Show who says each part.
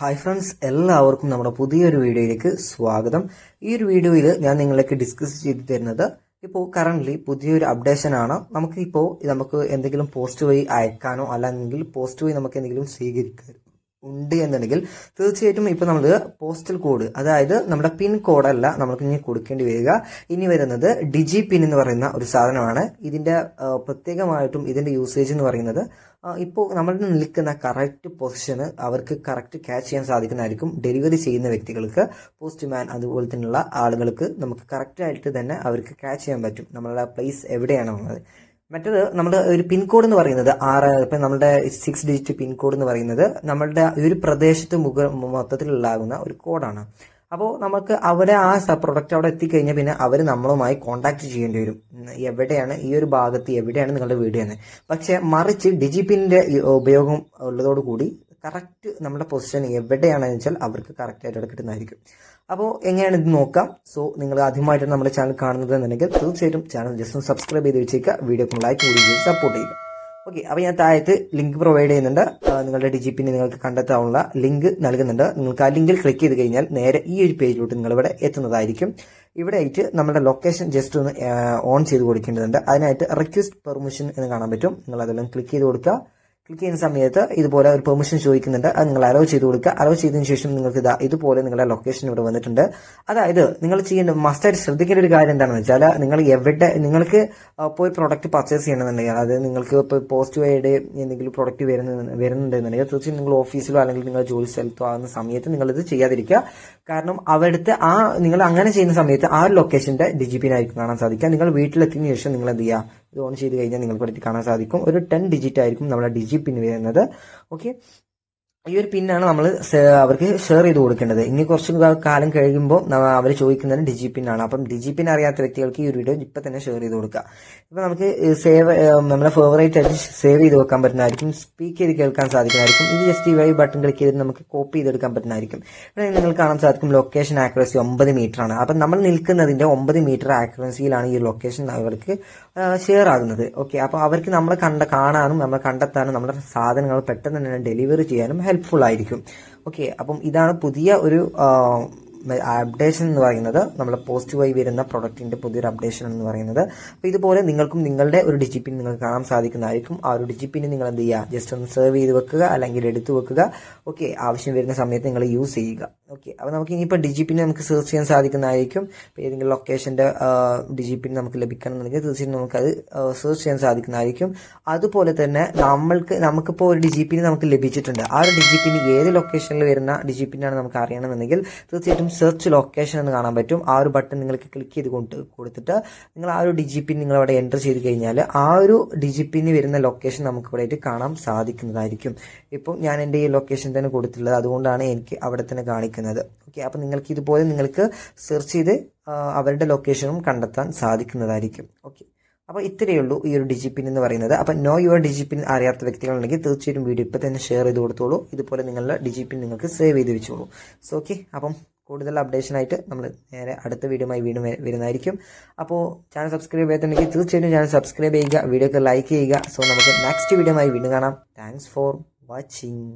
Speaker 1: Hi friends, എല്ലാവർക്കും നമ്മുടെ പുതിയൊരു വീഡിയോയിലേക്ക് സ്വാഗതം. ഈ ഒരു വീഡിയോയിൽ ഞാൻ നിങ്ങളിലേക്ക് ഡിസ്കസ് ചെയ്തു തരുന്നത് ഇപ്പോൾ കറന്റ് പുതിയൊരു അപ്ഡേഷൻ ആണ്. നമുക്ക് എന്തെങ്കിലും പോസ്റ്റ് വഴി അയക്കാനോ അല്ലെങ്കിൽ പോസ്റ്റ് വഴി നമുക്ക് എന്തെങ്കിലും സ്വീകരിക്കാൻ ഉണ്ട് എന്നുണ്ടെങ്കിൽ തീർച്ചയായിട്ടും ഇപ്പൊ നമ്മൾ പോസ്റ്റൽ കോഡ്, അതായത് നമ്മുടെ പിൻ കോഡല്ല നമുക്ക് ഇനി കൊടുക്കേണ്ടി വരിക. ഇനി വരുന്നത് ഡിജി പിൻ എന്ന് പറയുന്ന ഒരു സാധനമാണ്. ഇതിന്റെ പ്രത്യേകമായിട്ടും ഇതിന്റെ യൂസേജ് എന്ന് പറയുന്നത് ഇപ്പോൾ നമ്മൾ നിൽക്കുന്ന കറക്റ്റ് പൊസിഷന് അവർക്ക് കറക്റ്റ് ക്യാച്ച് ചെയ്യാൻ സാധിക്കുന്നതായിരിക്കും. ഡെലിവറി ചെയ്യുന്ന വ്യക്തികൾക്ക്, പോസ്റ്റ്മാൻ അതുപോലെ തന്നെയുള്ള ആളുകൾക്ക് നമുക്ക് കറക്റ്റ് ആയിട്ട് തന്നെ അവർക്ക് ക്യാച്ച് ചെയ്യാൻ പറ്റും നമ്മളുടെ പ്ലേസ് എവിടെയാണെന്നുള്ളത്. മറ്റത് നമ്മുടെ ഒരു പിൻകോഡ് എന്ന് പറയുന്നത് ഇപ്പം നമ്മുടെ 6 ഡിജിറ്റ് പിൻകോഡ് എന്ന് പറയുന്നത് നമ്മളുടെ ഒരു പ്രദേശത്ത് മൊത്തത്തിലുണ്ടാകുന്ന ഒരു കോഡാണ്. അപ്പോൾ നമുക്ക് അവിടെ ആ പ്രൊഡക്റ്റ് അവിടെ എത്തിക്കഴിഞ്ഞാൽ പിന്നെ അവർ നമ്മളുമായി കോൺടാക്ട് ചെയ്യേണ്ടി വരും. എവിടെയാണ് ഈ ഒരു ഭാഗത്ത്, എവിടെയാണ് നിങ്ങളുടെ വീട് എന്ന്. പക്ഷെ മറിച്ച് ഡിജിപിന്റെ ഉപയോഗം ഉള്ളതോടുകൂടി കറക്റ്റ് നമ്മുടെ പൊസിഷൻ എവിടെയാണെന്ന് വെച്ചാൽ അവർക്ക് കറക്റ്റ് ആയിട്ട് കിട്ടുന്നതായിരിക്കും. അപ്പോൾ എങ്ങനെയാണ് ഇത് നോക്കാം. സോ നിങ്ങൾ ആദ്യമായിട്ടാണ് നമ്മുടെ ചാനൽ കാണുന്നത് എന്നുണ്ടെങ്കിൽ തീർച്ചയായിട്ടും ചാനൽ ജസ്റ്റ് ഒന്ന് സബ്സ്ക്രൈബ് ചെയ്ത് വെച്ചേക്കുക, വീഡിയോക്ക് ലൈക്ക് കൂടി സപ്പോർട്ട് ചെയ്യുക. ഓക്കെ, അപ്പോൾ ഞാൻ താഴത്ത് ലിങ്ക് പ്രൊവൈഡ് ചെയ്യുന്നുണ്ട്. നിങ്ങളുടെ ഡിജിപിനെ നിങ്ങൾക്ക് കണ്ടെത്താനുള്ള ലിങ്ക് നൽകുന്നുണ്ട്. നിങ്ങൾക്ക് ആ ലിങ്കിൽ ക്ലിക്ക് ചെയ്ത് കഴിഞ്ഞാൽ നേരെ ഈ ഒരു പേജിലോട്ട് നിങ്ങൾ ഇവിടെ എത്തുന്നതായിരിക്കും. ഇവിടെ ആയിട്ട് നമ്മുടെ ലൊക്കേഷൻ ജസ്റ്റ് ഒന്ന് ഓൺ ചെയ്ത് കൊടുക്കേണ്ടതുണ്ട്. അതിനായിട്ട് റിക്വസ്റ്റ് പെർമിഷൻ എന്ന് കാണാൻ പറ്റും. നിങ്ങൾ അതെല്ലാം ക്ലിക്ക് ചെയ്ത് കൊടുക്കുക. ക്ലിക്ക് ചെയ്യുന്ന സമയത്ത് ഇതുപോലെ ഒരു പെർമിഷൻ ചോദിക്കുന്നുണ്ട്. അത് നിങ്ങൾ അലോ ചെയ്ത് കൊടുക്കുക. അലോ ചെയ്തതിനു ശേഷം നിങ്ങൾക്ക് ഇതുപോലെ നിങ്ങളുടെ ലൊക്കേഷൻ ഇവിടെ വന്നിട്ടുണ്ട്. അതായത് നിങ്ങൾ ചെയ്യേണ്ട മസ്റ്റായിട്ട് ശ്രദ്ധിക്കേണ്ട ഒരു കാര്യം എന്താണെന്ന് വെച്ചാൽ, നിങ്ങൾക്ക് പോയി പ്രൊഡക്റ്റ് പർച്ചേസ് ചെയ്യണമെന്നുണ്ടെങ്കിൽ, അതായത് നിങ്ങൾക്ക് ഇപ്പോൾ പോസ്റ്റ് വഴിയുടെ എന്തെങ്കിലും പ്രൊഡക്റ്റ് വരുന്നുണ്ടെന്നുണ്ടെങ്കിൽ തീർച്ചയായും നിങ്ങൾ ഓഫീസിലോ അല്ലെങ്കിൽ നിങ്ങൾ ജോലി സ്ഥലത്തോ ആകുന്ന സമയത്ത് നിങ്ങളിത് ചെയ്യാതിരിക്കുക. കാരണം അവിടുത്തെ നിങ്ങൾ അങ്ങനെ ചെയ്യുന്ന സമയത്ത് ആ ലൊക്കേഷന്റെ ഡിജിപിനായിരിക്കും കാണാൻ സാധിക്കുക. നിങ്ങൾ വീട്ടിലെത്തിയതിനു ശേഷം നിങ്ങൾ എന്ത് ചെയ്യുക, ഇത് ഓൺ ചെയ്ത് കഴിഞ്ഞാൽ നിങ്ങൾക്ക് ഇവിടെ കാണാൻ സാധിക്കും. ഒരു 10 ഡിജിറ്റ് ആയിരിക്കും നമ്മുടെ ഡിജി പിൻ വരുന്നത്. ഓക്കെ, ഈ ഒരു പിന്നാണ് നമ്മൾ അവർക്ക് ഷെയർ ചെയ്ത് കൊടുക്കേണ്ടത്. ഇനി കുറച്ച് കാലം കഴിയുമ്പോൾ അവർ ചോദിക്കുന്നത് ഡിജി പിൻ ആണ്. അപ്പം ഡിജി പിൻ അറിയാത്ത വ്യക്തികൾക്ക് ഈ ഒരു വീഡിയോ ഇപ്പൊ തന്നെ ഷെയർ ചെയ്ത് കൊടുക്കുക. ഇപ്പൊ നമുക്ക് നമ്മളെ ഫേവറേറ്റ് ആയിട്ട് സേവ് ചെയ്ത് വെക്കാൻ പറ്റുന്നതായിരിക്കും, സ്പീക്ക് ചെയ്ത് കേൾക്കാൻ സാധിക്കുന്നതായിരിക്കും. ഇത് ജസ്റ്റ് ഈ വഴി ബട്ടൺ ക്ലിക്ക് ചെയ്ത് നമുക്ക് കോപ്പി ചെയ്തെടുക്കാൻ പറ്റുന്നതായിരിക്കും. ഇവിടെ നിങ്ങൾക്ക് കാണാൻ സാധിക്കും ലൊക്കേഷൻ ആക്യുറസി 9 മീറ്റർ ആണ്. അപ്പം നമ്മൾ നിൽക്കുന്നതിന്റെ 9 മീറ്റർ ആക്യുറസിയിലാണ് ഈ ലൊക്കേഷൻ അവർക്ക് ഷെയർ ആകുന്നത്. ഓക്കെ, അപ്പൊ അവർക്ക് നമ്മളെ കാണാനും നമ്മളെ കണ്ടെത്താനും നമ്മുടെ സാധനങ്ങൾ പെട്ടെന്ന് തന്നെ ഡെലിവറി ചെയ്യാനും ഹെൽപ്ഫുൾ ആയിരിക്കും. ഓക്കെ, അപ്പം ഇതാണ് പുതിയ ഒരു അപ്ഡേഷൻ എന്ന് പറയുന്നത്. നമ്മുടെ പോസ്റ്റ് വഴി വരുന്ന പ്രൊഡക്റ്റിന്റെ പുതിയൊരു അപ്ഡേഷൻ എന്ന് പറയുന്നത്. അപ്പൊ ഇതുപോലെ നിങ്ങൾക്കും നിങ്ങളുടെ ഒരു ഡിജിപിൻ നിങ്ങൾക്ക് കാണാൻ സാധിക്കുന്നതായിരിക്കും. ആ ഒരു ഡിജിപിന് നിങ്ങൾ എന്ത് ചെയ്യുക, ജസ്റ്റ് ഒന്ന് സേവ് ചെയ്ത് വെക്കുക അല്ലെങ്കിൽ എടുത്തു വെക്കുക. ഓക്കെ, ആവശ്യം വരുന്ന സമയത്ത് നിങ്ങൾ യൂസ് ചെയ്യുക. ഓക്കെ, അപ്പൊ നമുക്ക് ഇനിയിപ്പോൾ ഡിജിപിനെ നമുക്ക് സെർച്ച് ചെയ്യാൻ സാധിക്കുന്നതായിരിക്കും. ഇപ്പോൾ ഏതെങ്കിലും ലൊക്കേഷന്റെ ഡിജിപിൻ നമുക്ക് ലഭിക്കണമെന്നുണ്ടെങ്കിൽ തീർച്ചയായും നമുക്കത് സെർച്ച് ചെയ്യാൻ സാധിക്കുന്നതായിരിക്കും. അതുപോലെ തന്നെ നമുക്കിപ്പോൾ ഒരു ഡിജിപിന് നമുക്ക് ലഭിച്ചിട്ടുണ്ട്. ആ ഒരു ഡിജിപിന് ഏത് ലൊക്കേഷനിൽ വരുന്ന ഡിജിപിനാണ് നമുക്ക് അറിയണമെന്നുണ്ടെങ്കിൽ തീർച്ചയായിട്ടും സെർച്ച് ലൊക്കേഷൻ എന്ന് കാണാൻ പറ്റും. ആ ഒരു ബട്ടൺ നിങ്ങൾക്ക് ക്ലിക്ക് ചെയ്ത് കൊടുത്തിട്ട് നിങ്ങൾ ആ ഒരു ഡിജിപിൻ നിങ്ങൾ അവിടെ എൻ്റർ ചെയ്ത് കഴിഞ്ഞാൽ ആ ഒരു ഡിജിപിന് വരുന്ന ലൊക്കേഷൻ നമുക്ക് ഇവിടെ കാണാൻ സാധിക്കുന്നതായിരിക്കും. ഇപ്പം ഞാൻ എൻ്റെ ഈ ലൊക്കേഷൻ തന്നെ കൊടുത്തിട്ടുള്ളത്, അതുകൊണ്ടാണ് എനിക്ക് അവിടെ തന്നെ കാണിക്കുന്നത്. ഓക്കെ, അപ്പം നിങ്ങൾക്ക് ഇതുപോലെ നിങ്ങൾക്ക് സെർച്ച് ചെയ്ത് അവരുടെ ലൊക്കേഷനും കണ്ടെത്താൻ സാധിക്കുന്നതായിരിക്കും. ഓക്കെ, അപ്പോൾ ഇത്രയേ ഉള്ളൂ ഈ ഒരു ഡിജിപിൻ എന്ന് പറയുന്നത്. അപ്പം നോ യുവർ ഡിജിപിൻ അറിയാത്ത വ്യക്തികളുണ്ടെങ്കിൽ തീർച്ചയായിട്ടും വീഡിയോ ഇപ്പം തന്നെ ഷെയർ ചെയ്ത് കൊടുത്തോളൂ. ഇതുപോലെ നിങ്ങളുടെ ഡിജിപിൻ നിങ്ങൾക്ക് സേവ് ചെയ്ത് വെച്ചോളൂ. സോ ഓക്കെ, അപ്പം കൂടുതൽ അപ്ഡേഷനായിട്ട് നമ്മൾ നേരെ അടുത്ത വീഡിയോയുമായി വീണ്ടും വരുന്നതായിരിക്കും. അപ്പോൾ ചാനൽ സബ്സ്ക്രൈബ് ചെയ്തിട്ടുണ്ടെങ്കിൽ തീർച്ചയായിട്ടും ചാനൽ സബ്സ്ക്രൈബ് ചെയ്യുക, വീഡിയോക്ക് ലൈക്ക് ചെയ്യുക. സോ നമുക്ക് നെക്സ്റ്റ് വീഡിയോയുമായി വീണ്ടും കാണാം. Thanks for watching.